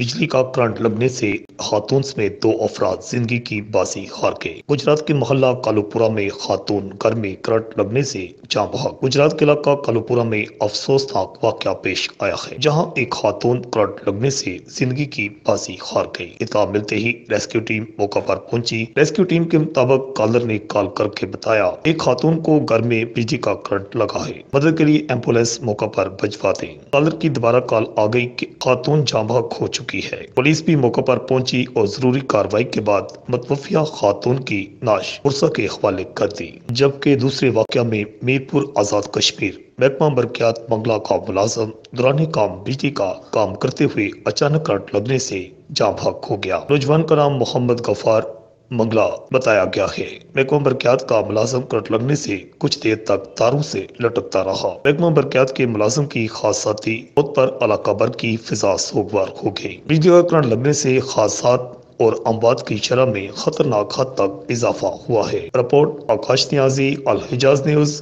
बिजली का करंट लगने से खातून समेत 2 अफराद जिंदगी की बाजी हार गए। गुजरात के मोहल्ला कालूपुरा में खातून घर में करंट लगने से जान बहक। गुजरात के इलाका कालूपुरा में अफसोसनाक वाकया पेश आया है, जहां एक खातून करंट लगने से जिंदगी की बाजी हार गई। इत्तला मिलते ही रेस्क्यू टीम मौका पर पहुंची। रेस्क्यू टीम के मुताबिक कॉलर ने कॉल करके बताया एक खातून को घर में बिजली का करंट लगा है, मदद के लिए एम्बुलेंस मौका पर भिजवा दें। कॉलर की दोबारा कॉल आ गई कि खातून जान बहक हो चुकी है। पुलिस भी मौके पर पहुंची और जरूरी कार्रवाई के बाद मतवफिया खातून की नाश पुरसा के हवाले कर दी। जबकि दूसरे वाकया में मीरपुर आजाद कश्मीर महकमा बरकियात मंगला का मुलाजम दौरान काम बिजली का काम करते हुए अचानक करंट लगने से जान बहक हो गया। नौजवान का नाम मोहम्मद गफार मंगला बताया गया है। महकमा बरकियात का मुलाजम करंट लगने से कुछ देर तक तारों से लटकता रहा। महकमा बरकियात के मुलाजम की हादसाती मौत पर इलाका भर की फिजा सोगवार हो गई। बिजली का करंट लगने से हादसात और अमवात की शरह में खतरनाक हद तक इजाफा हुआ है। रिपोर्ट आकाश नियाजी, अल हिजाज न्यूज।